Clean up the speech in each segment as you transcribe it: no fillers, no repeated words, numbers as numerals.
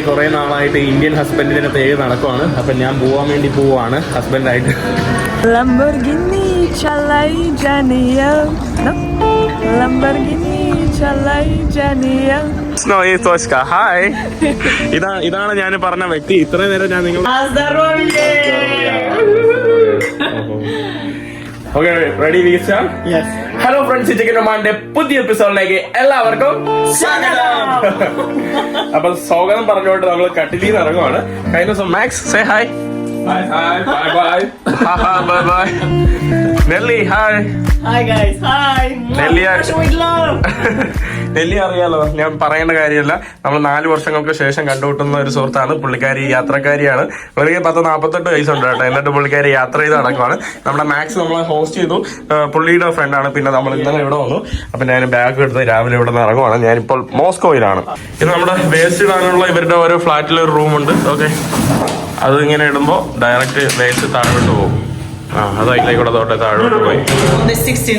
കുറേ നാളായിട്ട് ഇന്ത്യൻ ഹസ്ബൻഡിനെ തേടി നടക്കുവാണ്. അപ്പം ഞാൻ പോവാൻ വേണ്ടി പോവാണ് ഹസ്ബൻഡായിട്ട്. Lamborghini chalai janiya, Lamborghini chalai janiya. Hi, ഇതാണ് ഞാൻ പറഞ്ഞ വ്യക്തി. ഇത്രയും നേരം ഞാൻ നിങ്ങൾ okay ready hello friends, chicken റൊമാന്റെ പുതിയ എപ്പിസോഡിലേക്ക് എല്ലാവർക്കും സ്വാഗതം. അപ്പൊ സ്വാഗതം പറഞ്ഞുകൊണ്ട് നമ്മൾ കട്ടിലിൽ നിന്ന് ഇറങ്ങുവാണ്. കഴിഞ്ഞ ദിവസം മാക്സ് സേ ഹായ്. നെല്ലി ഹായ്. നെല്ലി അറിയാലോ, ഞാൻ പറയേണ്ട കാര്യമല്ല. നമ്മൾ 4 വർഷങ്ങൾക്ക് ശേഷം കണ്ടുമുട്ടുന്ന ഒരു സുഹൃത്താണ്. പുള്ളിക്കാരി യാത്രക്കാരിയാണ്. പുള്ളിക്ക് 40-48 വയസ്സുണ്ട് കേട്ടോ. എന്നിട്ട് പുള്ളിക്കാരി യാത്ര ചെയ്ത് നടക്കുവാണ്. നമ്മുടെ മാക്സ് നമ്മളെ ഹോസ്റ്റ് ചെയ്തു. പുള്ളിയുടെ ഫ്രണ്ടാണ്. പിന്നെ നമ്മൾ ഇന്നലെ ഇവിടെ വന്നു. അപ്പൊ ഞാൻ ബാഗ് എടുത്ത് രാവിലെ ഇവിടെ നിന്ന് ഇറങ്ങുവാണ്. ഞാനിപ്പോൾ മോസ്കോയിലാണ്. ഇത് നമ്മുടെ വേസ്റ്റ് ഇടാനുള്ള ഇവരുടെ ഓരോ ഫ്ലാറ്റിൽ ഒരു റൂമുണ്ട്. ഓക്കെ, അത് ഇങ്ങനെ ഇടുമ്പോ ഡയറക്റ്റ് വേസ്റ്റ് താഴോട്ട് പോകും. അത് അതിലേക്കൂടെ തൊട്ട് താഴോട്ട് പോയി 16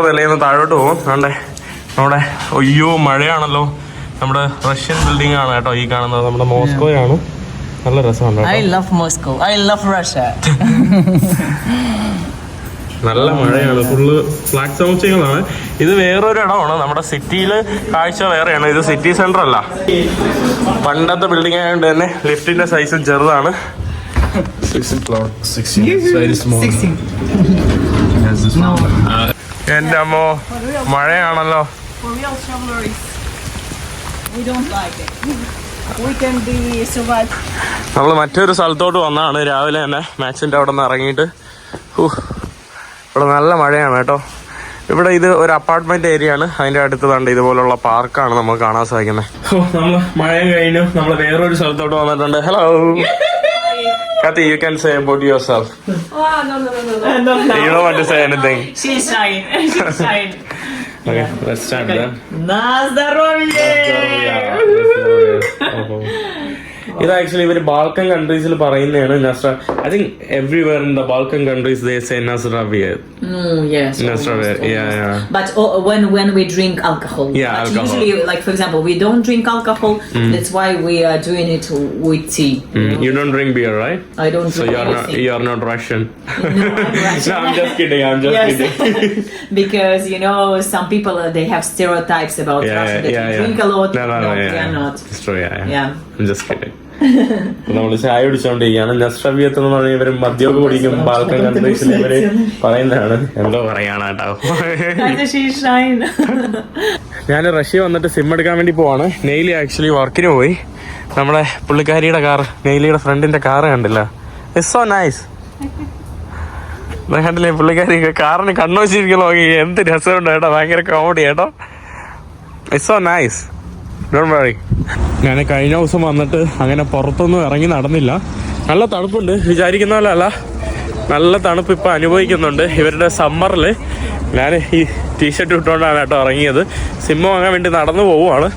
നിലയിൽ നിന്ന് താഴോട്ട് പോകും. ആണ്ടേ നമ്മുടെ അയ്യോ മഴയാണല്ലോ. നമ്മുടെ റഷ്യൻ ബിൽഡിംഗ് ആണ് കേട്ടോ ഈ കാണുന്നത്. നമ്മുടെ മോസ്കോയാണ്. നല്ല രസമാണ്. I love Moscow. I love Russia. നല്ല മഴയാണ്. ഫുള്ള് ഫ്ലാറ്റ് സൗണ്ട്സുകളാണ്. ഇത് വേറൊരു ഇടമാണ്. നമ്മുടെ സിറ്റിയില് കാഴ്ച വേറെയാണ്. ഇത് സിറ്റി സെന്റർ അല്ല. പണ്ടത്തെ ബിൽഡിംഗ് ആയതുകൊണ്ട് തന്നെ ലിഫ്റ്റിന്റെ സൈസും ചെറുതാണ്. 16th floor. 16. It's very small. 16. എന്റെ അമ്മോ മഴയാണല്ലോ. For real travelers, we don't like it. We can be survive. നമ്മൾ മറ്റൊരു സ്ഥലത്തോട്ട് വന്നാണ് രാവിലെ തന്നെ. മാക്സിന്റെ അവിടെ നിന്ന് ഇറങ്ങിയിട്ട് ഇവിടെ നല്ല മഴയാണ് കേട്ടോ. ഇവിടെ ഇത് ഒരു അപ്പാർട്ട്മെന്റ് ഏരിയ ആണ്. അതിന്റെ അടുത്ത് കണ്ട് ഇതുപോലുള്ള പാർക്കാണ് നമുക്ക് കാണാൻ സാധിക്കുന്നത്. നമ്മൾ മഴയും കഴിഞ്ഞു നമ്മൾ വേറൊരു സ്ഥലത്തോട്ട് വന്നിട്ടുണ്ട്. Hello Kathy, you can say about yourself. No. You don't want to say anything. She's shy. She's shy. Okay, let's start then. Na zdrowie. ഇത് ആക്ച്വലി ഇവര് ബാൾക്കൻ കൺട്രീസിൽ പറയുന്നതാണ് Nasra. I think everywhere in the Balkan countries they say Nasraviya. Yes. Nasraviya, yeah. But when we drink alcohol. Yeah, but alcohol. usually, like for example, we don't drink alcohol. That's why we are doing it with tea. You don't drink beer, right? I don't drink. So you're not Russian. No, I'm Russian. No, I'm just kidding. Kidding. Because some people they have stereotypes about Russia that they drink a lot. No, they are not. It's true, yeah. I'm just kidding. നമ്മള് ചായ കുടിച്ചോണ്ടിരിക്കുകയാണ്. നസ്രവിയത്ത് എന്ന് പറഞ്ഞാൽ ഇവര് മദ്യമൊക്കെ കുടിക്കും. Balkan കൺട്രീസിൽ ഇവര് പറയുന്നതാണ്. എന്തോ പറയാണ് കേട്ടോ. ഞാൻ റഷ്യ വന്നിട്ട് സിം എടുക്കാൻ വേണ്ടി പോവാണ്. നെയ്ലി ആക്ച്വലി വർക്കിന് പോയി. നമ്മുടെ പുള്ളിക്കാരിയുടെ കാർ, നെയ്ലിയുടെ ഫ്രണ്ടിന്റെ കാറ് കണ്ടില്ല? It's so nice. കണ്ടില്ലേ പുള്ളിക്കാരി കാറിന് കണ്ണു വെച്ചിരിക്കുന്നു. നോക്കി എന്ത് രസമുണ്ട് കേട്ടോ. ഭയങ്കര കോമഡി കേട്ടോ. It's so nice. Don't worry. ഞാൻ കഴിഞ്ഞ ദിവസം വന്നിട്ട് അങ്ങനെ പുറത്തൊന്നും ഇറങ്ങി നടന്നില്ല. നല്ല തണുപ്പുണ്ട്. വിചാരിക്കുന്ന പോലെ അല്ല, നല്ല തണുപ്പ് ഇപ്പം അനുഭവിക്കുന്നുണ്ട്. ഇവരുടെ സമ്മറിൽ ഞാൻ ഈ ടീഷർട്ട് ഇട്ടുകൊണ്ടാണ് കേട്ടോ ഇറങ്ങിയത്. സിം വാങ്ങാൻ വേണ്ടി നടന്നു പോവുകയാണ്.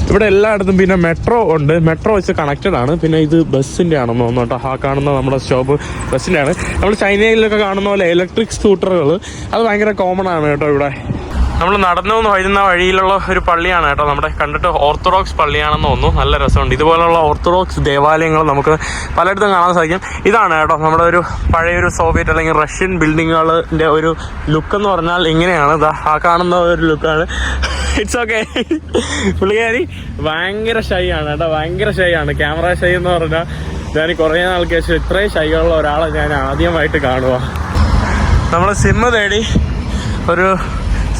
ഇവിടെ എല്ലായിടത്തും പിന്നെ മെട്രോ ഉണ്ട്. മെട്രോ വെച്ച് കണക്റ്റഡ് ആണ്. പിന്നെ ഇത് ബസ്സിൻ്റെ ആണെന്ന് തോന്നുന്നു കേട്ടോ. ആ കാണുന്ന നമ്മുടെ സ്റ്റോപ്പ് ബസ്സിൻ്റെ ആണ്. നമ്മൾ ചൈനയിലൊക്കെ കാണുന്ന പോലെ ഇലക്ട്രിക് സ്കൂട്ടറുകൾ അത് ഭയങ്കര കോമൺ ആണ് കേട്ടോ ഇവിടെ. നമ്മൾ നടന്നു വരുന്ന വഴിയിലുള്ള ഒരു പള്ളിയാണ് കേട്ടോ. നമ്മുടെ കണ്ടിട്ട് ഓർത്തഡോക്സ് പള്ളിയാണെന്ന് തോന്നുന്നു. നല്ല രസമുണ്ട്. ഇതുപോലുള്ള ഓർത്തഡോക്സ് ദേവാലയങ്ങൾ നമുക്ക് പലയിടത്തും കാണാൻ സാധിക്കും. ഇതാണ് കേട്ടോ നമ്മുടെ ഒരു പഴയൊരു സോവിയറ്റ് അല്ലെങ്കിൽ റഷ്യൻ ബിൽഡിങ്ങുകളുടെ ഒരു ലുക്ക് എന്ന് പറഞ്ഞാൽ ഇങ്ങനെയാണ്. ആ കാണുന്ന ഒരു ലുക്കാണ്. It's okay. പുള്ളിക്കാരി ഭയങ്കര ഷൈ ആണ് കേട്ടോ. ഭയങ്കര ഷൈ ആണ്. ക്യാമറ ഷൈ എന്ന് പറഞ്ഞാൽ ഞാൻ കുറേ നാൾക്ക് ശേഷം ഇത്രയും ഷൈയുള്ള ഒരാളെ ഞാൻ ആദ്യമായിട്ട് കാണുക. നമ്മൾ സിമ്മ് തേടി ഒരു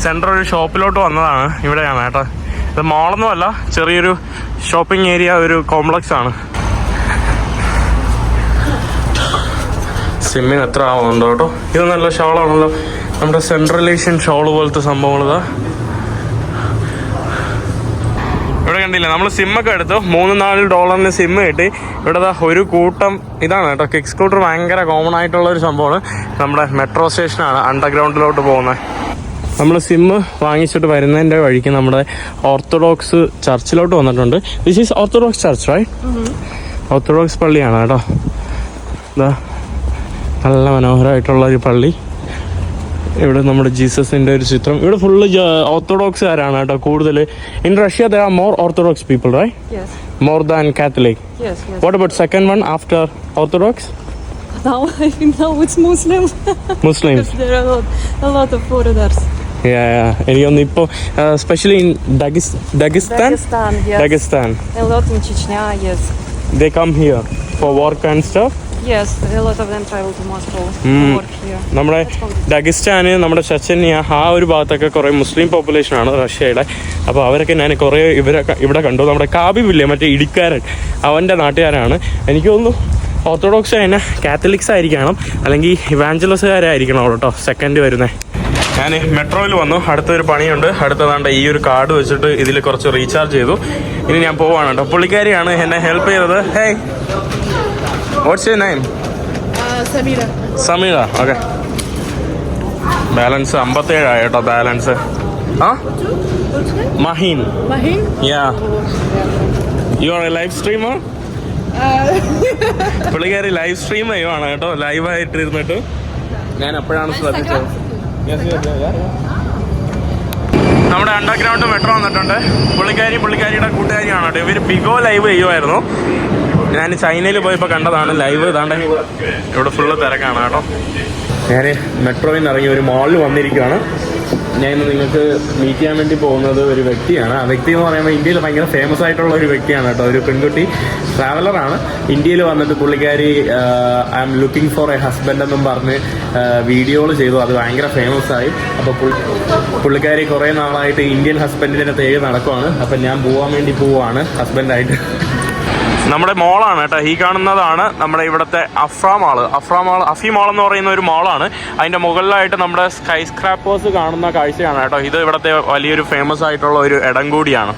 സെൻട്രൽ ഒരു ഷോപ്പിലോട്ട് വന്നതാണ്. ഇവിടെയാണ് കേട്ടോ. ഇത് മോളൊന്നും അല്ല, ചെറിയൊരു ഷോപ്പിംഗ് ഏരിയ, ഒരു കോംപ്ലക്സ് ആണ്. സിമ്മിന് എത്ര ആവുന്നുണ്ടോ കേട്ടോ. ഇത് നല്ല ഷോളാണല്ലോ. നമ്മുടെ സെൻട്രൽ ഏഷ്യൻ ഷോള് പോലത്തെ സംഭവങ്ങൾ. ഇതാ ഇവിടെ കണ്ടില്ല. നമ്മൾ സിമ്മൊക്കെ എടുത്തു. $3-4 സിമ്മ് കിട്ടി. ഇവിടെ ഒരു കൂട്ടം ഇതാണ് കേട്ടോ. കിക്ക് സ്കൂട്ടർ ഭയങ്കര കോമൺ ആയിട്ടുള്ള ഒരു സംഭവമാണ്. നമ്മുടെ മെട്രോ സ്റ്റേഷനാണ് അണ്ടർഗ്രൗണ്ടിലോട്ട് പോകുന്നത്. നമ്മൾ സിമ്മ് വാങ്ങിച്ചിട്ട് വരുന്നതിൻ്റെ വഴിക്ക് നമ്മുടെ ഓർത്തഡോക്സ് ചർച്ചിലോട്ട് വന്നിട്ടുണ്ട്. This is orthodox church right? Orthodox പള്ളിയാണ് കേട്ടോ. ഇതാ നല്ല മനോഹരമായിട്ടുള്ള ഒരു പള്ളി. ഇവിടെ നമ്മുടെ ജീസസിന്റെ ഒരു ചിത്രം. ഇവിടെ ഫുള്ള് ഓർത്തഡോക്സുകാരാണ് കേട്ടോ കൂടുതൽ. In Russia there are more Orthodox people, right? Yes. More than Catholic. Yes. What about second one after Orthodox? Now I think now it's Muslim. Muslims. There are a lot of foreigners. എനിക്കൊന്ന് ഇപ്പോൾ specially in Dagestan. Dagestan, yes. Dagestan. A lot in Chechnya, yes. They come here for work and stuff. Yes, a lot of them travel to Moscow to work here. നമ്മുടെ ഡഗിസ്ഥാന്, നമ്മുടെ ചെച്ചന്യ ആ ഒരു ഭാഗത്തൊക്കെ കുറേ മുസ്ലിം പോപ്പുലേഷനാണ് റഷ്യയുടെ. അപ്പോൾ അവരൊക്കെ ഞാൻ കുറേ ഇവിടെ കണ്ടു. നമ്മുടെ കാബിബില്ലേ മറ്റേ ഇടിക്കാരൻ, അവൻ്റെ നാട്ടുകാരാണ്. എനിക്ക് തോന്നുന്നു ഓർത്തഡോക്സ് തന്നെ കാത്തലിക്സ് ആയിരിക്കണം, അല്ലെങ്കിൽ ഇവാഞ്ചലസുകാരായിരിക്കണം അവിടെ കേട്ടോ സെക്കൻഡ് വരുന്നത്. ഞാൻ മെട്രോയിൽ വന്നു. അടുത്തൊരു പണിയുണ്ട്. അടുത്തതാണ്ട് ഈ ഒരു കാർഡ് വെച്ചിട്ട് ഇതിൽ കുറച്ച് റീചാർജ് ചെയ്തു. ഇനി ഞാൻ പോവാണ് കേട്ടോ. പുള്ളിക്കാരിയാണ് എന്നെ ഹെൽപ്പ് ചെയ്തത്. Hey, what's your name? Samira. Sameera. Okay, balance 57 ആയി കേട്ടോ ബാലൻസ്. ആ Maheen. Mahin? Yeah, you are A live streamer? പുള്ളിക്കാരി ലൈവ് സ്ട്രീം ചെയ്യുവാണ് കേട്ടോ, ലൈവായിട്ട് ഇരുന്നിട്ട്. ഞാൻ അപ്പോഴാണ് ശ്രദ്ധിച്ചത്. നമ്മുടെ അണ്ടർഗ്രൗണ്ട് മെട്രോ വന്നിട്ടുണ്ട്. പുള്ളിക്കാരിയുടെ കൂട്ടുകാരിയാണ് കേട്ടോ. ഇവർ ബിഗോ ലൈവ് ചെയ്യുമായിരുന്നു. ഞാൻ ചൈനയിൽ പോയപ്പോൾ കണ്ടതാണ് ലൈവ്. ഇതാണ്ട് ഇവിടെ ഫുള്ള് തിരക്കാണ് കേട്ടോ. ഞാൻ മെട്രോയിൽ നിന്ന് ഇറങ്ങി ഒരു മാളിൽ വന്നിരിക്കുകയാണ്. ഞാൻ ഇന്ന് നിങ്ങൾക്ക് മീറ്റ് ചെയ്യാൻ വേണ്ടി പോകുന്നത് ഒരു വ്യക്തിയാണ്. ആ വ്യക്തി എന്ന് പറയുമ്പോൾ ഇന്ത്യയിൽ ഭയങ്കര ഫേമസ് ആയിട്ടുള്ള ഒരു വ്യക്തിയാണ് കേട്ടോ. ഒരു പെൺകുട്ടി ട്രാവലറാണ്. ഇന്ത്യയിൽ വന്നിട്ട് പുള്ളിക്കാരി I am looking for a husband എന്നും പറഞ്ഞ് വീഡിയോകൾ ചെയ്തു. അത് ഭയങ്കര ഫേമസ് ആയി. അപ്പോൾ പുള്ളിക്കാരി കുറേ നാളായിട്ട് ഇന്ത്യൻ ഹസ്ബൻഡിനെ തേടി നടക്കുവാണ്. അപ്പം ഞാൻ പോകാൻ വേണ്ടി പോവുകയാണ് ഹസ്ബൻഡായിട്ട്. നമ്മുടെ മോളാണ് കേട്ടോ. ഈ കാണുന്നതാണ് നമ്മുടെ ഇവിടുത്തെ അഫ്ര മാൾ എന്ന് പറയുന്ന ഒരു മോളാണ്. അതിൻ്റെ മുകളിലായിട്ട് നമ്മുടെ സ്കൈ സ്ക്രാപ്പേഴ്സ് കാണുന്ന കാഴ്ചയാണ് കേട്ടോ. ഇത് ഇവിടുത്തെ വലിയൊരു ഫേമസ് ആയിട്ടുള്ള ഒരു ഇടം കൂടിയാണ്.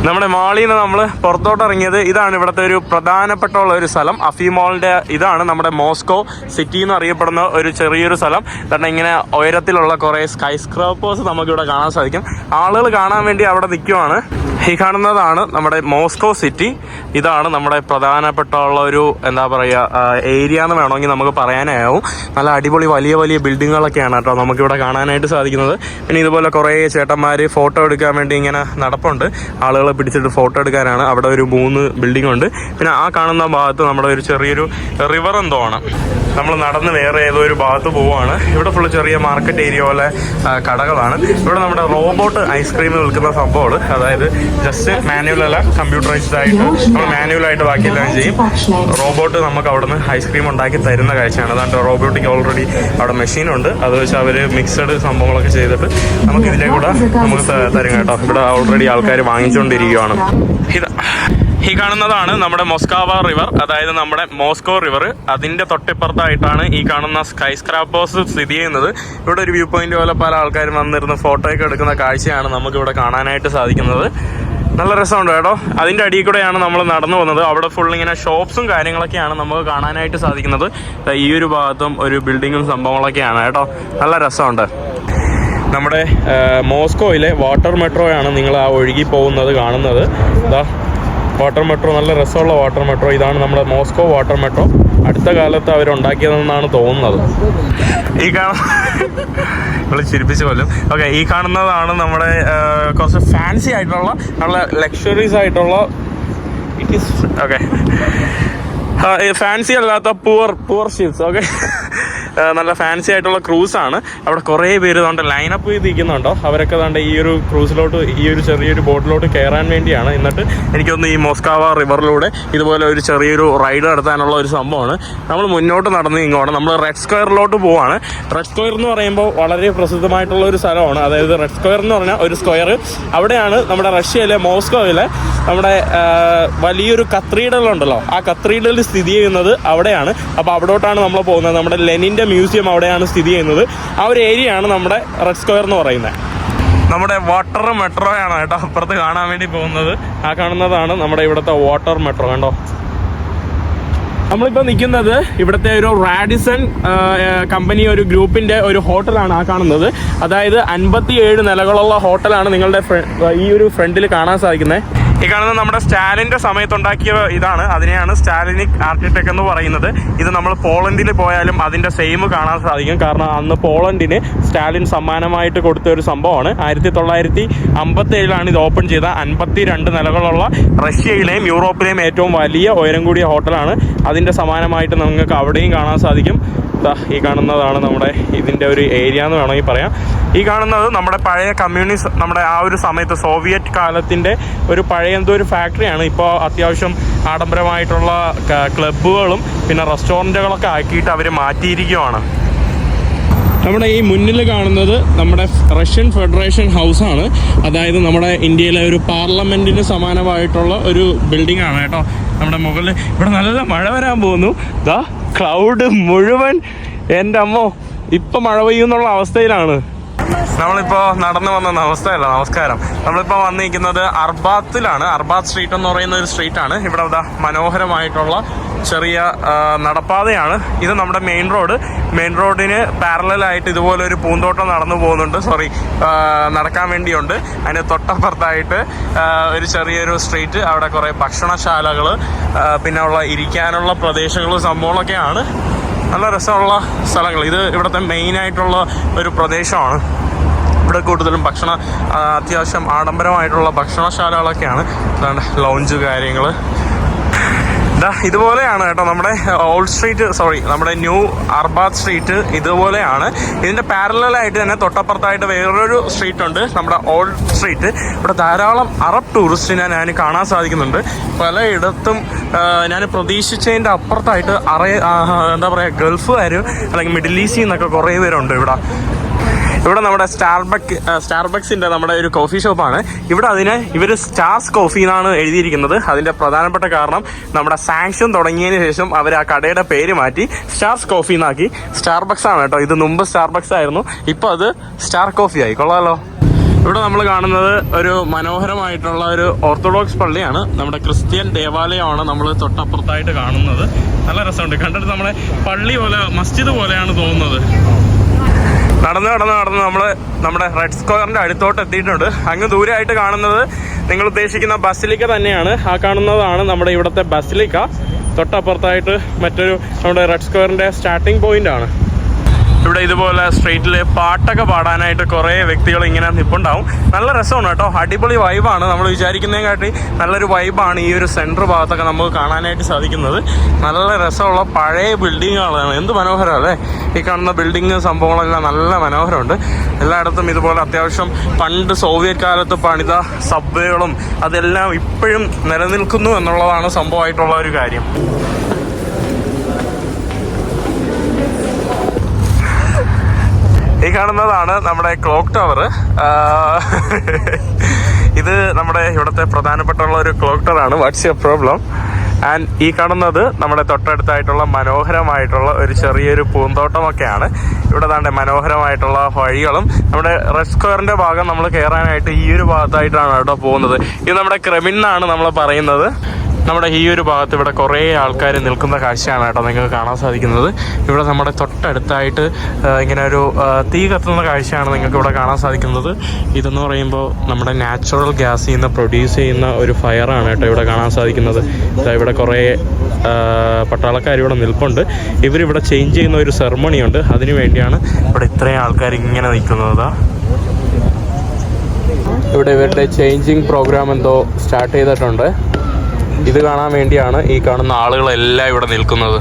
നമ്മുടെ മാളിൽ നിന്ന് നമ്മൾ പുറത്തോട്ട് ഇറങ്ങിയത് ഇതാണ് ഇവിടുത്തെ ഒരു പ്രധാനപ്പെട്ട ഒരു സ്ഥലം. അഫി മോളിൻ്റെ ഇതാണ് നമ്മുടെ മോസ്കോ സിറ്റി എന്ന് അറിയപ്പെടുന്ന ഒരു ചെറിയൊരു സ്ഥലം. കാരണം ഇങ്ങനെ ഉയരത്തിലുള്ള കുറേ സ്കൈ സ്ക്രാപ്പേഴ്സ് നമുക്കിവിടെ കാണാൻ സാധിക്കും. ആളുകൾ കാണാൻ വേണ്ടി അവിടെ നിൽക്കുവാണ്. ഈ കാണുന്നതാണ് നമ്മുടെ മോസ്കോ സിറ്റി. ഇതാണ് നമ്മുടെ പ്രധാനപ്പെട്ട ഒരു എന്താ പറയുക ഏരിയ എന്ന് വേണമെങ്കിൽ നമുക്ക് പറയാനാവും. നല്ല അടിപൊളി വലിയ വലിയ ബിൽഡിങ്ങുകളൊക്കെയാണ് കേട്ടോ നമുക്കിവിടെ കാണാനായിട്ട് സാധിക്കുന്നത്. പിന്നെ ഇതുപോലെ കുറേ ചേട്ടന്മാർ ഫോട്ടോ എടുക്കാൻ വേണ്ടി ഇങ്ങനെ നടപ്പുണ്ട്. ആളുകളെ പിടിച്ചിട്ട് ഫോട്ടോ എടുക്കാനാണ്. അവിടെ ഒരു 3 ബിൽഡിംഗ് ഉണ്ട്. പിന്നെ ആ കാണുന്ന ഭാഗത്ത് നമ്മുടെ ഒരു ചെറിയൊരു റിവർ എന്തോ ആണ്. നമ്മൾ നടന്ന് വേറെ ഏതോ ഒരു ഭാഗത്ത് പോവുകയാണ്. ഇവിടെ ഫുള്ള് ചെറിയ മാർക്കറ്റ് ഏരിയ പോലെ കടകളാണ്. ഇവിടെ നമ്മുടെ റോബോട്ട് ഐസ്ക്രീം വിൽക്കുന്ന സംഭവമാണ്. അതായത് ജസ്റ്റ് മാനുവൽ അല്ല, കമ്പ്യൂട്ടറൈസ്ഡ് ആയിട്ട് നമ്മൾ മാനുവലായിട്ട് ബാക്കിയെല്ലാം ചെയ്യും. റോബോട്ട് നമുക്ക് അവിടെ നിന്ന് ഐസ്ക്രീം ഉണ്ടാക്കി തരുന്ന കാഴ്ചയാണ്. അതാണ്ട് റോബോട്ടിക്ക് ഓൾറെഡി അവിടെ മെഷീനുണ്ട്. അത് വെച്ച് അവർ മിക്സഡ് സംഭവങ്ങളൊക്കെ ചെയ്തിട്ട് നമുക്ക് ഇതിലേക്ക് കൂടെ നമുക്ക് തരും കേട്ടോ. ഇവിടെ ഓൾറെഡി ആൾക്കാർ വാങ്ങിച്ചുകൊണ്ടിരിക്കുകയാണ്. ഈ കാണുന്നതാണ് നമ്മുടെ മൊസ്കാവ റിവർ, അതായത് നമ്മുടെ മോസ്കോ റിവർ. അതിൻ്റെ തൊട്ടിപ്പുറത്തായിട്ടാണ് ഈ കാണുന്ന സ്കൈ സ്ക്രാപ്പേഴ്സ് സ്ഥിതി ചെയ്യുന്നത്. ഇവിടെ ഒരു വ്യൂ പോയിന്റ് പോലെ പല ആൾക്കാരും വന്നിരുന്ന് ഫോട്ടോയൊക്കെ എടുക്കുന്ന കാഴ്ചയാണ് നമുക്കിവിടെ കാണാനായിട്ട് സാധിക്കുന്നത്. നല്ല രസമുണ്ട് കേട്ടോ. അതിൻ്റെ അടിയിൽ കൂടെയാണ് നമ്മൾ നടന്നു പോകുന്നത്. അവിടെ ഫുൾ ഇങ്ങനെ ഷോപ്സും കാര്യങ്ങളൊക്കെയാണ് നമുക്ക് കാണാനായിട്ട് സാധിക്കുന്നത്. ഈ ഒരു ഭാഗത്തും ഒരു ബിൽഡിങ്ങും സംഭവങ്ങളൊക്കെയാണ് കേട്ടോ. നല്ല രസമുണ്ട്. നമ്മുടെ മോസ്കോയിലെ വാട്ടർ മെട്രോയാണ് നിങ്ങൾ ആ ഒഴുകി പോകുന്നത് കാണുന്നത്. ഇതാ വാട്ടർ മെട്രോ, നല്ല രസമുള്ള വാട്ടർ മെട്രോ. ഇതാണ് നമ്മുടെ മോസ്കോ വാട്ടർ മെട്രോ. അടുത്ത കാലത്ത് അവരുണ്ടാക്കിയതെന്നാണ് തോന്നുന്നത്. ഈ നമ്മൾ ചിരിപ്പിച്ച് കൊല്ലും. ഓക്കെ, ഈ കാണുന്നതാണ് നമ്മുടെ കുറച്ച് ഫാൻസി ആയിട്ടുള്ള നല്ല ലക്ഷറീസ് ആയിട്ടുള്ള ഇറ്റ് ഈസ് ഓക്കെ ഫാൻസി അല്ലാത്ത പുവർ ഷിപ്സ്. ഓക്കെ, നല്ല ഫാൻസി ആയിട്ടുള്ള ക്രൂസാണ്. അവിടെ കുറേ പേര് അതുകൊണ്ട് ലൈനപ്പ് ചെയ്ത് ഇരിക്കുന്നുണ്ടോ. അവരൊക്കെ അതുകൊണ്ട് ഈ ഒരു ക്രൂസിലോട്ട്, ഈ ഒരു ചെറിയൊരു ബോട്ടിലോട്ട് കയറാൻ വേണ്ടിയാണ്. എന്നിട്ട് എനിക്കൊന്ന് ഈ മോസ്കാവ റിവറിലൂടെ ഇതുപോലെ ഒരു ചെറിയൊരു റൈഡ് നടത്താനുള്ള ഒരു സംഭവമാണ്. നമ്മൾ മുന്നോട്ട് നടന്ന് ഇങ്ങോട്ട് നമ്മൾ റെഡ് സ്ക്വയറിലോട്ട് പോവാണ്. റെഡ് സ്ക്വയർ എന്ന് പറയുമ്പോൾ വളരെ പ്രസിദ്ധമായിട്ടുള്ള ഒരു സ്ഥലമാണ്. അതായത് റെഡ് സ്ക്വയർ എന്ന് പറഞ്ഞാൽ ഒരു സ്ക്വയർ, അവിടെയാണ് നമ്മുടെ റഷ്യയിലെ മോസ്കോയിലെ നമ്മുടെ വലിയൊരു കത്തീഡ്രൽ ഉണ്ടല്ലോ, ആ കത്തീഡ്രൽ സ്ഥിതി ചെയ്യുന്നത് അവിടെയാണ്. അപ്പോൾ അവിടോട്ടാണ് നമ്മൾ പോകുന്നത്. നമ്മുടെ ലെനിൻ്റെ മ്യൂസിയം അവിടെയാണ് സ്ഥിതി ചെയ്യുന്നത്. ആ ഒരു ഏരിയയാണ് നമ്മുടെ റെഡ് സ്ക്വയർ എന്ന് പറയുന്നത്. നമ്മുടെ വാട്ടർ മെട്രോയാണ് കേട്ടോ അപ്പുറത്ത് കാണാൻ വേണ്ടി പോകുന്നത്. ആ കാണുന്നതാണ് നമ്മുടെ ഇവിടുത്തെ വാട്ടർ മെട്രോ. കണ്ടോ, നമ്മളിപ്പോൾ നിൽക്കുന്നത് ഇവിടുത്തെ ഒരു റാഡിസൺ കമ്പനി ഒരു ഗ്രൂപ്പിൻ്റെ ഒരു ഹോട്ടലാണ് ആ കാണുന്നത്. അതായത് 57 നിലകളുള്ള ഹോട്ടലാണ് നിങ്ങളുടെ ഈ ഒരു ഫ്രണ്ടിൽ കാണാൻ സാധിക്കുന്നത്. ഈ കാണുന്ന നമ്മുടെ സ്റ്റാലിൻ്റെ സമയത്തുണ്ടാക്കിയ ഇതാണ്. അതിനെയാണ് സ്റ്റാലിനിക് ആർക്കിടെക്ട് എന്ന് പറയുന്നത്. ഇത് നമ്മൾ പോളണ്ടിൽ പോയാലും അതിൻ്റെ സെയിം കാണാൻ സാധിക്കും. കാരണം അന്ന് പോളണ്ടിന് സ്റ്റാലിൻ സമ്മാനമായിട്ട് കൊടുത്ത ഒരു സംഭവമാണ്. 1957 ഇത് ഓപ്പൺ ചെയ്ത 52 നിലകളുള്ള റഷ്യയിലെയും യൂറോപ്പിലെയും ഏറ്റവും വലിയ ഉയരം കൂടിയ ഹോട്ടലാണ്. അതിൻ്റെ സമാനമായിട്ട് നിങ്ങൾക്ക് അവിടെയും കാണാൻ സാധിക്കും. ഈ കാണുന്നതാണ് നമ്മുടെ ഇതിൻ്റെ ഒരു ഏരിയ എന്ന് വേണമെങ്കിൽ പറയാം. ഈ കാണുന്നത് നമ്മുടെ പഴയ കമ്മ്യൂണിസ്റ്റ്, നമ്മുടെ ആ ഒരു സമയത്ത് സോവിയറ്റ് കാലത്തിൻ്റെ ഒരു പഴയ എന്തോ ഒരു ഫാക്ടറിയാണ്. ഇപ്പോൾ അത്യാവശ്യം ആഡംബരമായിട്ടുള്ള ക്ലബ്ബുകളും പിന്നെ റെസ്റ്റോറൻറ്റുകളൊക്കെ ആക്കിയിട്ട് അവർ മാറ്റിയിരിക്കുകയാണ്. നമ്മുടെ ഈ മുന്നിൽ കാണുന്നത് നമ്മുടെ റഷ്യൻ ഫെഡറേഷൻ ഹൗസാണ്. അതായത് നമ്മുടെ ഇന്ത്യയിലെ ഒരു പാർലമെൻറ്റിന് സമാനമായിട്ടുള്ള ഒരു ബിൽഡിംഗ് ആണ് കേട്ടോ. നമ്മുടെ മുകളിൽ ഇവിടെ നല്ല മഴ വരാൻ പോകുന്നു. ദാ ക്ലൗഡ് മുഴുവൻ, എൻ്റെ അമ്മോ ഇപ്പം മഴ പെയ്യുന്നുള്ള അവസ്ഥയിലാണ്. നമ്മളിപ്പോൾ നടന്നു വന്ന അവസ്ഥയല്ല. നമസ്കാരം. നമ്മളിപ്പോൾ വന്നിരിക്കുന്നത് അർബാത്തിലാണ്. അർബാത്ത് സ്ട്രീറ്റ് എന്ന് പറയുന്ന ഒരു സ്ട്രീറ്റാണ്. ഇവിടെ മനോഹരമായിട്ടുള്ള ചെറിയ നടപ്പാതയാണ്. ഇത് നമ്മുടെ മെയിൻ റോഡിന് പാരലായിട്ട് ഇതുപോലെ ഒരു പൂന്തോട്ടം നടന്നു പോകുന്നുണ്ട്. നടക്കാൻ വേണ്ടിയുണ്ട്. അതിന് തൊട്ടപ്പുറത്തായിട്ട് ഒരു ചെറിയൊരു സ്ട്രീറ്റ്. അവിടെ കുറേ ഭക്ഷണശാലകൾ, പിന്നെ ഇരിക്കാനുള്ള പ്രദേശങ്ങളും സംഭവങ്ങളൊക്കെയാണ്. നല്ല രസമുള്ള സ്ഥലങ്ങൾ. ഇത് ഇവിടുത്തെ മെയിനായിട്ടുള്ള ഒരു പ്രദേശമാണ്. ഇവിടെ കൂടുതലും അത്യാവശ്യം ആഡംബരമായിട്ടുള്ള ഭക്ഷണശാലകളൊക്കെയാണ്. അതാണ് ലൗഞ്ച് കാര്യങ്ങൾ. ഇതുപോലെയാണ് കേട്ടോ നമ്മുടെ ഓൾഡ് സ്ട്രീറ്റ്, നമ്മുടെ ന്യൂ അർബാത്ത് സ്ട്രീറ്റ് ഇതുപോലെയാണ്. ഇതിൻ്റെ പാരലായിട്ട് തന്നെ തൊട്ടപ്പുറത്തായിട്ട് വേറൊരു സ്ട്രീറ്റ് ഉണ്ട്, നമ്മുടെ ഓൾഡ് സ്ട്രീറ്റ്. ഇവിടെ ധാരാളം അറബ് ടൂറിസ്റ്റിനെ ഞാൻ കാണാൻ സാധിക്കുന്നുണ്ട്. പലയിടത്തും ഞാൻ പ്രതീക്ഷിച്ചതിൻ്റെ അപ്പുറത്തായിട്ട് എന്താ പറയുക, ഗൾഫുകാരും അല്ലെങ്കിൽ മിഡിൽ ഈസ്റ്റിൽ നിന്നൊക്കെ കുറേ പേരുണ്ട് ഇവിടെ നമ്മുടെ സ്റ്റാർബക്സിൻ്റെ നമ്മുടെ ഒരു കോഫി ഷോപ്പാണ്. ഇവിടെ ഇവർ സ്റ്റാർസ് കോഫി എന്നാണ് എഴുതിയിരിക്കുന്നത്. അതിൻ്റെ പ്രധാനപ്പെട്ട കാരണം നമ്മുടെ സാങ്ഷൻ തുടങ്ങിയതിന് ശേഷം അവർ ആ കടയുടെ പേര് മാറ്റി സ്റ്റാർസ് കോഫി എന്നാക്കി. സ്റ്റാർബക്സ് ആണ് കേട്ടോ. ഇത് മുമ്പ് സ്റ്റാർബക്സ് ആയിരുന്നു, ഇപ്പോൾ അത് സ്റ്റാർ കോഫി ആയി. കൊള്ളാമല്ലോ. ഇവിടെ നമ്മൾ കാണുന്നത് ഒരു മനോഹരമായിട്ടുള്ള ഒരു ഓർത്തഡോക്സ് പള്ളിയാണ്. നമ്മുടെ ക്രിസ്ത്യൻ ദേവാലയമാണ് നമ്മൾ തൊട്ടപ്പുറത്തായിട്ട് കാണുന്നത്. നല്ല രസമുണ്ട് കണ്ടിട്ട്. നമ്മുടെ പള്ളി പോലെ, മസ്ജിദ് പോലെയാണ് തോന്നുന്നത്. നടന്ന് നമ്മൾ നമ്മുടെ റെഡ് സ്ക്വയറിൻ്റെ അടുത്തോട്ട് എത്തിയിട്ടുണ്ട്. അങ്ങ് ദൂരമായിട്ട് കാണുന്നത് നിങ്ങൾ ഉദ്ദേശിക്കുന്ന ബസിലിക്ക തന്നെയാണ്. ആ കാണുന്നതാണ് നമ്മുടെ ഇവിടുത്തെ ബസിലിക്ക. തൊട്ടപ്പുറത്തായിട്ട് മറ്റൊരു നമ്മുടെ റെഡ് സ്ക്വയറിൻ്റെ സ്റ്റാർട്ടിംഗ് പോയിന്റ് ആണ്. ഇവിടെ ഇതുപോലെ സ്ട്രീറ്റിൽ പാട്ടൊക്കെ പാടാനായിട്ട് കുറേ വ്യക്തികൾ ഇങ്ങനെ നിൽപ്പുണ്ടാവും. നല്ല രസമാണ് കേട്ടോ. അടിപൊളി വൈബാണ്. നമ്മൾ വിചാരിക്കുന്നതിനെക്കാട്ടി നല്ലൊരു വൈബാണ് ഈ ഒരു സെൻറ്റർ ഭാഗത്തൊക്കെ നമുക്ക് കാണാനായിട്ട് സാധിക്കുന്നത്. നല്ല രസമുള്ള പഴയ ബിൽഡിങ്ങുകളാണ്. എന്ത് മനോഹരം അല്ലേ. ഈ കാണുന്ന ബിൽഡിങ് സംഭവങ്ങളെല്ലാം നല്ല മനോഹരമുണ്ട്. എല്ലായിടത്തും ഇതുപോലെ അത്യാവശ്യം പണ്ട് സോവിയറ്റ് കാലത്ത് പണിത സബ്വേകളും അതെല്ലാം ഇപ്പോഴും നിലനിൽക്കുന്നു എന്നുള്ളതാണ് സംഭവമായിട്ടുള്ള ഒരു കാര്യം. ഈ കാണുന്നതാണ് നമ്മുടെ ക്ലോക്ക് ടവർ. ഇത് നമ്മുടെ ഇവിടുത്തെ പ്രധാനപ്പെട്ടുള്ള ഒരു ക്ലോക്ക് ടവറാണ്. What's your problem? ആൻഡ് ഈ കാണുന്നത് നമ്മുടെ തൊട്ടടുത്തായിട്ടുള്ള മനോഹരമായിട്ടുള്ള ഒരു ചെറിയൊരു പൂന്തോട്ടമൊക്കെയാണ്. ഇവിടെ താണ്ടെ മനോഹരമായിട്ടുള്ള വഴികളും. നമ്മുടെ റെഡ് സ്ക്വയറിൻ്റെ ഭാഗം നമ്മൾ കയറാനായിട്ട് ഈ ഒരു ഭാഗത്തായിട്ടാണ് കേട്ടോ പോകുന്നത്. ഇത് നമ്മുടെ ക്രെമിൻ എന്നാണ് നമ്മൾ പറയുന്നത്. നമ്മുടെ ഈ ഒരു ഭാഗത്ത് ഇവിടെ കുറേ ആൾക്കാർ നിൽക്കുന്ന കാഴ്ചയാണ് കേട്ടോ നിങ്ങൾക്ക് കാണാൻ സാധിക്കുന്നത്. ഇവിടെ നമ്മുടെ തൊട്ടടുത്തായിട്ട് ഇങ്ങനെ ഒരു തീ കത്തുന്ന കാഴ്ചയാണ് നിങ്ങൾക്ക് ഇവിടെ കാണാൻ സാധിക്കുന്നത്. ഇതെന്ന് പറയുമ്പോൾ നമ്മുടെ നാച്ചുറൽ ഗ്യാസിൽ നിന്ന് പ്രൊഡ്യൂസ് ചെയ്യുന്ന ഒരു ഫയറാണ് കേട്ടോ ഇവിടെ കാണാൻ സാധിക്കുന്നത്. ഇവിടെ കുറേ പട്ടാളക്കാർ ഇവിടെ നിൽപ്പുണ്ട്. ഇവരിവിടെ ചേഞ്ച് ചെയ്യുന്ന ഒരു സെറമണി ഉണ്ട്. അതിനു വേണ്ടിയാണ് ഇവിടെ ഇത്രയും ആൾക്കാർ ഇങ്ങനെ നിൽക്കുന്നത്. ഇവിടെ ഇവരുടെ ചേഞ്ചിങ് പ്രോഗ്രാം എന്തോ സ്റ്റാർട്ട് ചെയ്തിട്ടുണ്ട്. ഇത് കാണാൻ വേണ്ടിയാണ് ഈ കാണുന്ന ആളുകളെല്ലാം ഇവിടെ നിൽക്കുന്നത്.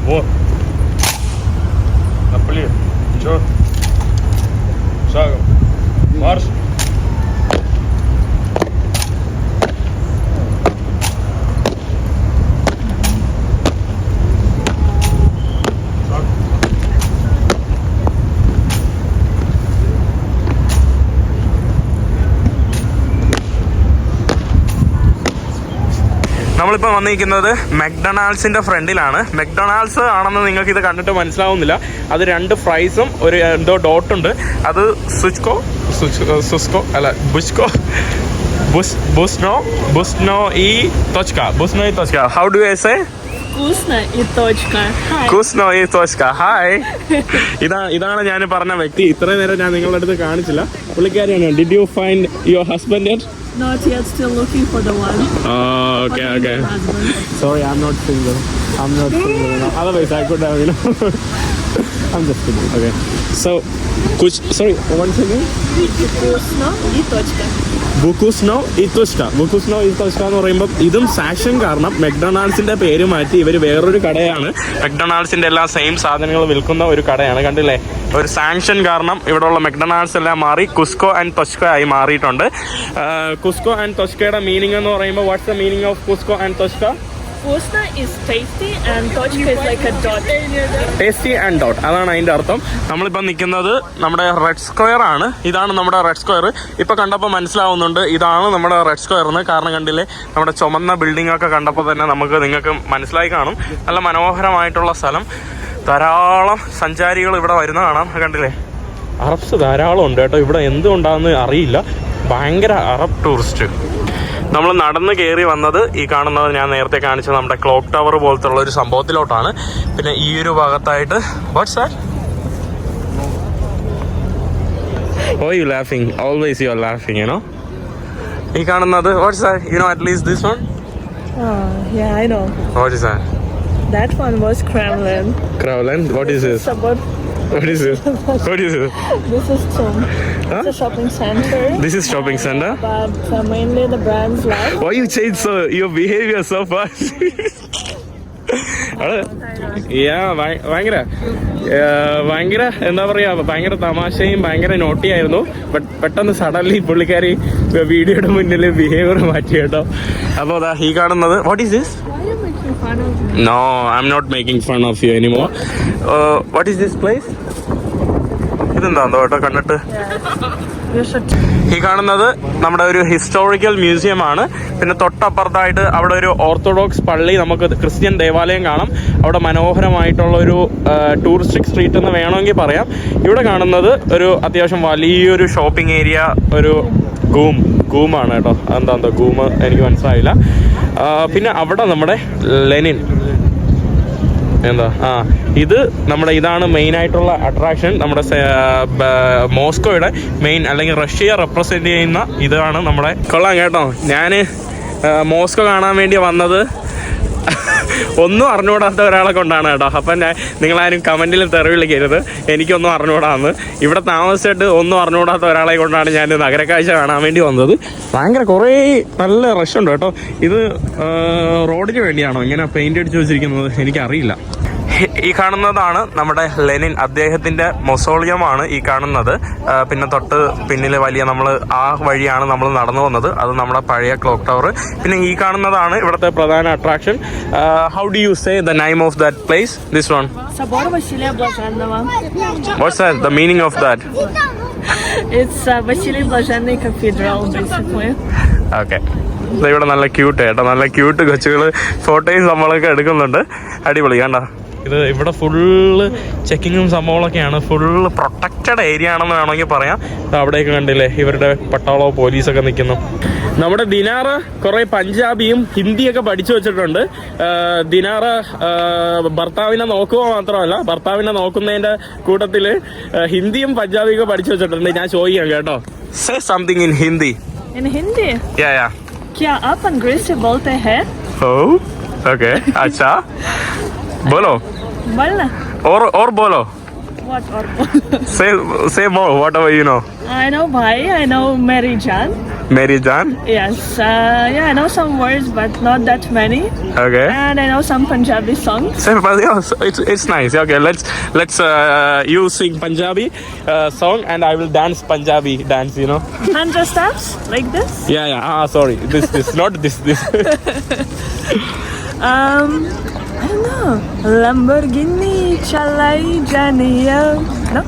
Вот. Наплив. Чё? Шагом. Марш. നമ്മളിപ്പോൾ വന്നിരിക്കുന്നത് മെക്ഡൊണാൾഡ്സിൻ്റെ ഫ്രണ്ടിലാണ്. മെക്ഡൊണാൾഡ്സ് ആണെന്ന് നിങ്ങൾക്ക് ഇത് കണ്ടിട്ട് മനസ്സിലാവുന്നില്ല. അത് 2 ഫ്രൈസും ഒരു എന്തോ ഡോട്ടുണ്ട്. അത് Busno i Tochka. How do I say? Вкусно и точка. Kusno i Tochka. Hi. ഇതാണ് ഞാൻ പറഞ്ഞ വ്യക്തി. ഇത്രയും നേരം ഞാൻ നിങ്ങളുടെ അടുത്ത് കാണിച്ചില്ല. പുള്ളിക്കാരിയാണ്. Did you find your husband yet? Not yet, still looking for the one. Oh, okay. Sorry, I'm not single. Otherwise, I could have, I'm just kidding. Okay. So, sorry, once again? Вкусно и точка. ബുക്കുസ്നോ ഇത്തോഷ്ക എന്ന് പറയുമ്പോൾ ഇതും sanction കാരണം മെക്ഡൊണാൾഡ്സിന്റെ പേര് മാറ്റി ഇവർ വേറൊരു കടയാണ്. മെക്ഡൊണാൾഡ്സിന്റെ എല്ലാം സെയിം സാധനങ്ങൾ വിൽക്കുന്ന ഒരു കടയാണ്. കണ്ടില്ലേ, ഒരു സാങ്ഷൻ കാരണം ഇവിടെയുള്ള മെക്ഡൊണാൾഡ്സ് എല്ലാം മാറി കുസ്കോ ആൻഡ് ടൊച്ക ആയി മാറിയിട്ടുണ്ട്. കുസ്കോ ആൻഡ് ടൊച്കയുടെ മീനിങ് എന്ന് പറയുമ്പോൾ വാട്ട്സ് ദ മീനിങ് ഓഫ് കുസ്കോ ആൻഡ് ടൊച്ക? Вкусно is tasty and точка is like a dot. Tasty and dot, അതാണ് അതിൻ്റെ അർത്ഥം. നമ്മളിപ്പോൾ നിൽക്കുന്നത് നമ്മുടെ റെഡ് സ്ക്വയർ ആണ്. ഇതാണ് നമ്മുടെ റെഡ് സ്ക്വയർ. ഇപ്പോൾ കണ്ടപ്പോൾ മനസ്സിലാവുന്നുണ്ട് ഇതാണ് നമ്മുടെ റെഡ് സ്ക്വയർ എന്ന്. കാരണം കണ്ടില്ലേ, നമ്മുടെ ചുമന്ന ബിൽഡിംഗ് ഒക്കെ കണ്ടപ്പോൾ തന്നെ നിങ്ങൾക്ക് മനസ്സിലായി കാണും. നല്ല മനോഹരമായിട്ടുള്ള സ്ഥലം. ധാരാളം സഞ്ചാരികൾ ഇവിടെ വരുന്ന കാണാം. കണ്ടില്ലേ, അറബ്സ് ധാരാളം ഉണ്ട് കേട്ടോ. ഇവിടെ എന്തുകൊണ്ടാണെന്ന് അറിയില്ല, ഭയങ്കര അറബ് ടൂറിസ്റ്റ്. നമ്മൾ നടന്ന് കയറി വന്നത് ഈ കാണുന്നത് ഞാൻ നേരത്തെ കാണിച്ച നമ്മുടെ ക്ലോക്ക് ടവർ പോലത്തെ ഉള്ള ഒരു സംഭവത്തിലോട്ടാണ്. പിന്നെ ഈ ഒരു ഭാഗത്തായിട്ട് what's that? Oh, you laughing? Always you are laughing, ഈ കാണുന്നത് what's that? At least this one? Yeah, I know. What is that? That one was Kremlin. What is this? What is this? This is TUM. Huh? It's a shopping center. This is shopping center? But mainly the brands like. Why you change your behavior so fast? ഭയങ്കര എന്താ പറയാ, ഭയങ്കര തമാശയും ഭയങ്കര നോട്ടിയായിരുന്നു. പെട്ടെന്ന് suddenly പുള്ളിക്കാരി വീഡിയോയുടെ മുന്നിൽ ബിഹേവിയർ മാറ്റി കേട്ടോ. അപ്പോൾ അതാ ഈ കാണുന്നത് what is this? No, I'm not making fun of you anymore. What is this place? ഇതെന്താ കേട്ടോ കണ്ടിട്ട്. ഈ കാണുന്നത് നമ്മുടെ ഒരു ഹിസ്റ്റോറിക്കൽ മ്യൂസിയം ആണ്. പിന്നെ തൊട്ടപ്പുറത്തായിട്ട് അവിടെ ഒരു ഓർത്തഡോക്സ് പള്ളി, നമുക്ക് ക്രിസ്ത്യൻ ദേവാലയം കാണാം. അവിടെ മനോഹരമായിട്ടുള്ള ഒരു ടൂറിസ്റ്റിക് സ്ട്രീറ്റ് എന്ന് വേണമെങ്കിൽ പറയാം. ഇവിടെ കാണുന്നത് ഒരു അത്യാവശ്യം വലിയൊരു ഷോപ്പിംഗ് ഏരിയ, ഒരു ഗൂമാണ് കേട്ടോ. അതെന്താ ഗൂം എനിക്ക് മനസ്സിലായില്ല. പിന്നെ അവിടെ നമ്മുടെ ലെനിൻ ഇത് ഇതാണ് മെയിൻ ആയിട്ടുള്ള അട്രാക്ഷൻ. നമ്മുടെ മോസ്കോയുടെ മെയിൻ അല്ലെങ്കിൽ റഷ്യ റെപ്രസെന്റ് ചെയ്യുന്ന ഇതാണ് നമ്മുടെ. കൊള്ളാം കേട്ടോ. ഞാൻ മോസ്കോ കാണാൻ വേണ്ടി വന്നത് ഒന്നും അറിഞ്ഞുകൂടാത്ത ഒരാളെ കൊണ്ടാണ് കേട്ടോ. അപ്പം നിങ്ങളാരും കമൻറ്റിൽ തെറി വിളിക്കരുത്, എനിക്കൊന്നും അറിഞ്ഞുകൂടാന്ന്. ഇവിടെ താമസിച്ചിട്ട് ഒന്നും അറിഞ്ഞുകൂടാത്ത ഒരാളെ കൊണ്ടാണ് ഞാൻ നഗരക്കാഴ്ച കാണാൻ വേണ്ടി വന്നത്. ഭയങ്കര കുറേ നല്ല റഷ് ഉണ്ട് കേട്ടോ. ഇത് റോഡിന് വേണ്ടിയാണോ ഇങ്ങനെ പെയിന്റ് അടിച്ച് വെച്ചിരിക്കുന്നത് എനിക്കറിയില്ല. ഈ കാണുന്നതാണ് നമ്മുടെ ലെനിൻ, അദ്ദേഹത്തിൻ്റെ മൊസോളിയമാണ് ഈ കാണുന്നത്. പിന്നെ തൊട്ട് പിന്നിൽ വലിയ നമ്മൾ ആ വഴിയാണ് നമ്മൾ നടന്നു വന്നത്. അത് നമ്മുടെ പഴയ ക്ലോക്ക് ടവർ. പിന്നെ ഈ കാണുന്നതാണ് ഇവിടുത്തെ പ്രധാന attraction. How do you say the name of that place? This one. Собор Василия Блаженного. What's that? The meaning of that? It's Vasily Blаженный Cathedral basically. Okay. ഇവിടെ നല്ല ക്യൂട്ട് കേട്ടോ, നല്ല ക്യൂട്ട് കൊച്ചുകൾ ഫോട്ടോയും സംഭവങ്ങളൊക്കെ എടുക്കുന്നുണ്ട്. അടിപൊളി കണ്ടോ. ഇവിടെ ഫുള്ള് ചെക്കിങ്ങും സംഭവങ്ങളൊക്കെയാണ്. ഫുള്ള് പ്രൊട്ടക്റ്റഡ് ഏരിയ ആണെന്ന് വേണമെങ്കിൽ പറയാം. അവിടെയൊക്കെ കണ്ടില്ലേ ഇവരുടെ പട്ടാളോ പോലീസൊക്കെ നിൽക്കുന്നു. നമ്മുടെ ദിനാറ് കുറേ പഞ്ചാബിയും ഹിന്ദിയൊക്കെ പഠിച്ചു വെച്ചിട്ടുണ്ട്. ദിനാറ് ഭർത്താവിനെ നോക്കുക മാത്രമല്ല, ഭർത്താവിനെ നോക്കുന്നതിൻ്റെ കൂട്ടത്തിൽ ഹിന്ദിയും പഞ്ചാബിയൊക്കെ പഠിച്ചു വെച്ചിട്ടുണ്ട്. ഞാൻ ചോദിക്കാം കേട്ടോ. Say something in Hindi. In Hindi? Yeah. क्या आप अंग्रेजी बोलते हैं? Oh, okay. अच्छा. बोलो. बोलना. और बोलो. What or? Say more. Whatever you know. I know bhai. I know Mary Jaan. Mary Jaan. Yes. Yeah, I know some words, but not that many. Okay. And I know some Punjabi songs. It's nice. Okay, let's you sing Punjabi song and I will dance Punjabi dance. 100 steps like this. Yeah. Sorry. This not this. I don't know. Lamborghini chalai janiya. No?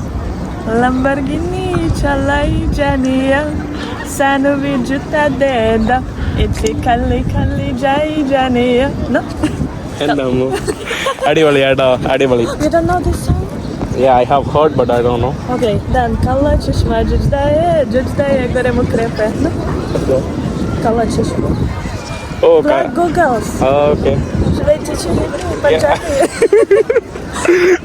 Lamborghini chalai janiya. Sanu vi juta deda. Itchy Kalli Kalli Jai Janiya. No? എൻ്റെ അമ്മ അടിപൊളി കേട്ടോ അടിപൊളി. You don't know this song? Yeah, I have heard but I don't know. Okay, then Kalla Chishma Jujdaye Goremo Krepe. No? Kalla Chishma. Oh, Go girls. okay. Should I teach you Punjabi?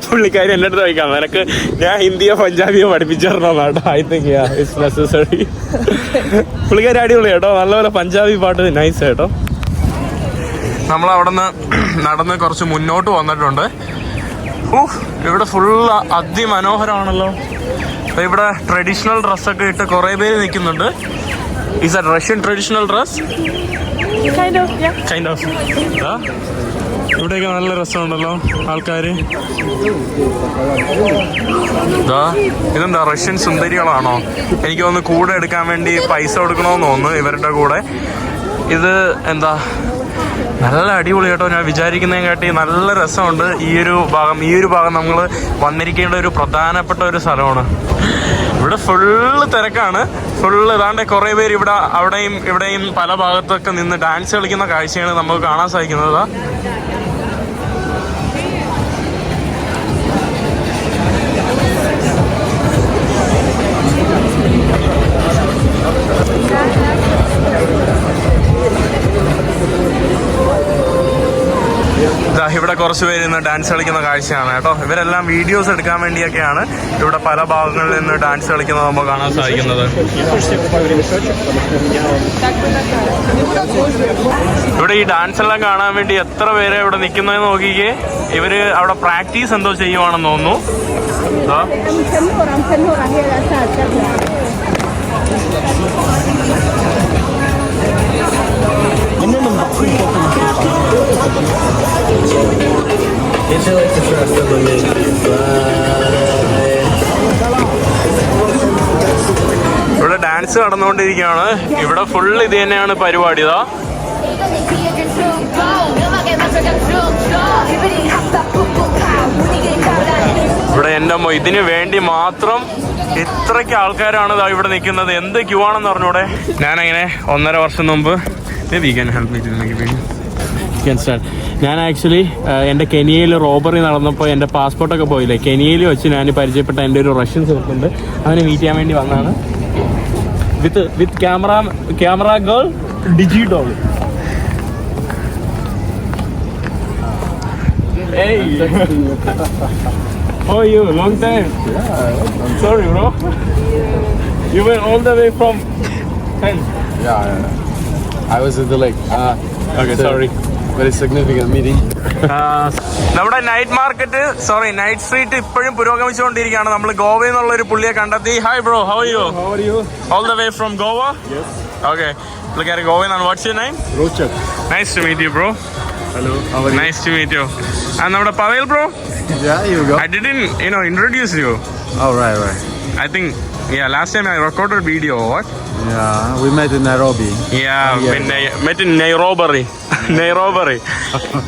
പുള്ളിക്കാരി എൻ്റെ അടുത്ത് ചോദിക്കാം നിനക്ക് ഞാൻ ഹിന്ദിയോ പഞ്ചാബിയോ പഠിപ്പിച്ചു തരണോന്നാട്ടോ. I think it's necessary. പുള്ളിക്കാരി അടിപൊളി കേട്ടോ, നല്ലപോലെ പഞ്ചാബി പാട്ട് നൈസ് കേട്ടോ. നമ്മളവിടെ നിന്ന് നടന്ന് കുറച്ച് മുന്നോട്ട് വന്നിട്ടുണ്ട്. ഇവിടെ ഫുള്ള് അതിമനോഹരമാണല്ലോ. ഇവിടെ ട്രഡീഷണൽ ഡ്രസ്സൊക്കെ ഇട്ട് കുറേ പേര് നിൽക്കുന്നുണ്ട്. Is that Russian traditional dress? Kind of, yeah. Kind of. ഇവിടെയൊക്കെ നല്ല രസമുണ്ടല്ലോ ആൾക്കാർ. ഇതെന്താ റഷ്യൻ സുന്ദരികളാണോ? എനിക്ക് തോന്നുന്നു കൂടെ എടുക്കാൻ വേണ്ടി പൈസ കൊടുക്കണമെന്ന് തോന്നുന്നു ഇവരുടെ കൂടെ. ഇത് എന്താ നല്ല അടിപൊളി കേട്ടോ. ഞാൻ വിചാരിക്കുന്നതിനെക്കാട്ടി നല്ല രസമുണ്ട്. ഈ ഒരു ഭാഗം നമ്മൾ വന്നിരിക്കേണ്ട ഒരു പ്രധാനപ്പെട്ട ഒരു സ്ഥലമാണ്. ഇവിടെ ഫുള്ള് തിരക്കാണ്. ഫുള്ള് ഇതാണ്ട് കുറേ പേര് ഇവിടെ അവിടെയും ഇവിടെയും പല ഭാഗത്തൊക്കെ നിന്ന് ഡാൻസ് കളിക്കുന്ന കാഴ്ചയാണ് നമുക്ക് കാണാൻ സാധിക്കുന്നത്. ഇവിടെ കുറച്ച് പേര് ഇന്ന് ഡാൻസ് കളിക്കുന്ന കാഴ്ചയാണ് കേട്ടോ. ഇവരെല്ലാം വീഡിയോസ് എടുക്കാൻ വേണ്ടിയൊക്കെയാണ് ഇവിടെ പല ഭാഗങ്ങളിൽ നിന്ന് ഡാൻസ് കളിക്കുന്നത് നമുക്ക് കാണാൻ സാധിക്കുന്നത്. ഇവിടെ ഈ ഡാൻസ് എല്ലാം കാണാൻ വേണ്ടി എത്ര പേരെ ഇവിടെ നിൽക്കുന്നതെന്ന് നോക്കിക്കേ. ഇവര് അവിടെ പ്രാക്ടീസ് എന്തോ ചെയ്യുവാണെന്ന് തോന്നുന്നു. ഇവിടെ ഡാൻസ് നടന്നുകൊണ്ടിരിക്കുകയാണ്. ഇവിടെ ഫുൾ ഇത് തന്നെയാണ് പരിപാടി. ഇതാ ഇവിടെ എൻ്റെ അമ്മ ഇതിന് വേണ്ടി മാത്രം ഇത്രയ്ക്ക് ആൾക്കാരാണ് ഇവിടെ നിൽക്കുന്നത്. എന്ത് ക്യൂ ആണെന്ന് പറഞ്ഞൂടെ. ഞാനങ്ങനെ 1.5 വർഷം മുമ്പ് ഞാൻ ആക്ച്വലി എൻ്റെ കെനിയയിൽ റോബറി നടന്നപ്പോൾ എൻ്റെ പാസ്പോർട്ടൊക്കെ പോയില്ലേ, കെനിയയിൽ വെച്ച് ഞാൻ പരിചയപ്പെട്ട എൻ്റെ ഒരു റഷ്യൻ സുഹൃത്തുണ്ട്. അവനെ മീറ്റ് ചെയ്യാൻ വേണ്ടി വന്നതാണ്. With camera girl Digidoll. Hey, how are you? Long time. Sorry, bro. You went all the way from 10. I was at the lake. Okay, sorry. Very significant meeting. നമ്മുടെ നൈറ്റ് സ്ട്രീറ്റ് ഇപ്പോഴും പുരോഗമിച്ചുകൊണ്ടിരിക്കുകയാണ്. നമ്മൾ ഗോവയിൽ നിന്നുള്ള ഒരു പുള്ളിയെ കണ്ടെത്തി. Hi bro, how are you? How are you? All the way from Goa? Yes. Okay. പുള്ളിക്കാരി ഗോവയിൽ നിന്നാണ്. What's your name? Rochak. Nice to meet you, bro. Hello. How are you? Nice to meet you. And നമ്മുടെ Pavel bro? Yeah, you go. I didn't, introduce you. Oh, right. I think, last time I recorded video, what? Yeah, we met in Nairobi. met in Nairobi.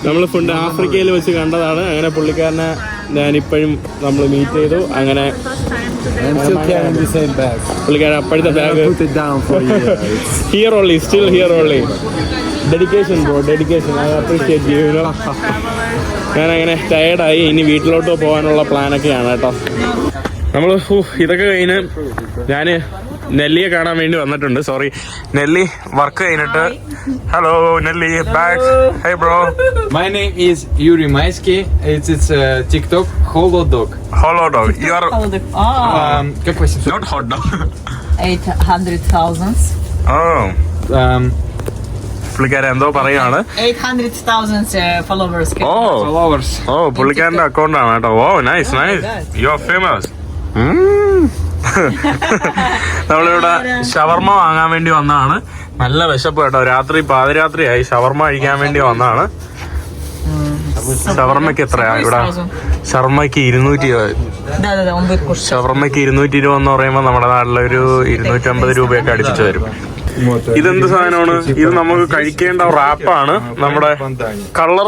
നമ്മൾ food ആഫ്രിക്കയിൽ വെച്ച് കണ്ടതാണ്. അങ്ങനെ പുള്ളിക്കാരനെ ഞാനിപ്പോഴും നമ്മൾ meet ചെയ്തു. അങ്ങനെ I'm still carrying the same bag. പുള്ളിക്കാരൻ അപ്പോഴത്തെ bag Put it down for you. here only. Dedication bro, dedication. I appreciate you, ഞാനങ്ങനെ ടയേർഡായി. ഇനി വീട്ടിലോട്ട് പോകാനുള്ള പ്ലാനൊക്കെയാണ് കേട്ടോ. നമ്മൾ ഇതൊക്കെ കഴിഞ്ഞ് ഞാൻ നെല്ലിയെ കാണാൻ വേണ്ടി വന്നിട്ടുണ്ട്. സോറി, നെല്ലി വർക്ക് കഴിഞ്ഞിട്ട്. Hello Nelly, back. Hey bro. My name is Yuri Maisky. It's TikTok Holodog. You are Какой 700? not hot dog. 800,000. Oh. പുള്ളിക്കാരൻ എന്തോ പറയാണ്. 800,000 followers. Followers. പുള്ളിക്കാരന്റെ അക്കൗണ്ടാണ് കേട്ടോ. നൈസ്. You are famous. നമ്മളിവിടെ ഷവർമ വാങ്ങാൻ വേണ്ടി വന്നതാണ്. നല്ല വിശപ്പ് കേട്ടോ. പാതിരാത്രിയായി. ഷവർമ കഴിക്കാൻ വേണ്ടി വന്നതാണ്. ഷവർമയ്ക്ക് എത്രയാ ഇവിടെ? ഷവർമയ്ക്ക് 220. ഷവർമയ്ക്ക് 220 എന്ന് പറയുമ്പോൾ നമ്മുടെ നാട്ടിലൊരു 250 രൂപയൊക്കെ അടുപ്പിച്ച് വരും. ഇതെന്ത് സാധനമാണ്? ഇത് നമുക്ക് കഴിക്കേണ്ട റാപ്പാണ്. നമ്മുടെ കളർ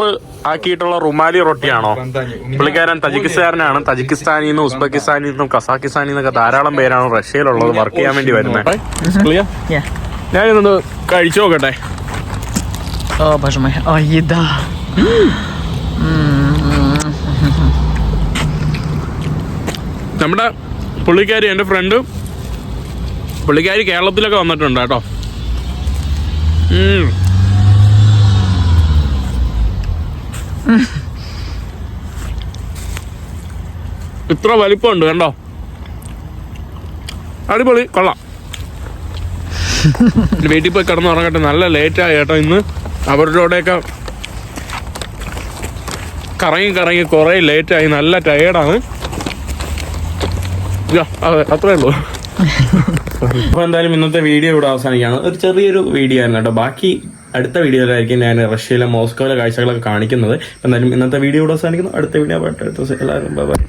ആക്കിയിട്ടുള്ള റുമാലി റൊട്ടിയാണോ? പുള്ളിക്കാരൻ തജിക്കിസ്ഥാനാണ്. തജിക്കിസ്ഥാനിൽ നിന്നും ഉസ്ബെക്കിസ്ഥാനിൽ നിന്നും കസാക്കിസ്ഥാനിൽ നിന്നൊക്കെ ധാരാളം പേരാണ് റഷ്യയിലുള്ളത് വർക്ക് ചെയ്യാൻ വേണ്ടി വരുന്നത്. ഞാനിതൊന്ന് കഴിച്ചു നോക്കട്ടെ. О, боже мой. Ой, еда. നമ്മുടെ പുള്ളിക്കാരി, എൻ്റെ ഫ്രണ്ട് പുള്ളിക്കാരി കേരളത്തിലൊക്കെ വന്നിട്ടുണ്ട് കേട്ടോ. ഇത്ര വലിപ്പമുണ്ട് കണ്ടോ, അടിപൊളി, കൊള്ളാം. വീട്ടിൽ പോയി കിടന്ന് ഉറങ്ങട്ടെ, നല്ല ലേറ്റായി കേട്ടോ ഇന്ന്. അവരുടെ കൂടെയൊക്കെ കറങ്ങി കുറേ ലേറ്റായി, നല്ല ടയേർഡാണ്. അതെ, അത്രേ ഉള്ളൂ. അപ്പോൾ എന്തായാലും ഇന്നത്തെ വീഡിയോ ഇവിടെ അവസാനിക്കുകയാണ്. ഒരു ചെറിയൊരു വീഡിയോ ആയിരുന്നു കേട്ടോ. ബാക്കി അടുത്ത വീഡിയോയിലായിരിക്കും ഞാൻ റഷ്യയിലെ മോസ്കോയിലെ കാഴ്ചകളൊക്കെ കാണിക്കുന്നത്. എന്തായാലും ഇന്നത്തെ വീഡിയോ ഇവിടെ അവസാനിക്കുന്നു. അടുത്ത വീഡിയോ ആയിട്ട് എല്ലാവരും ബൈ.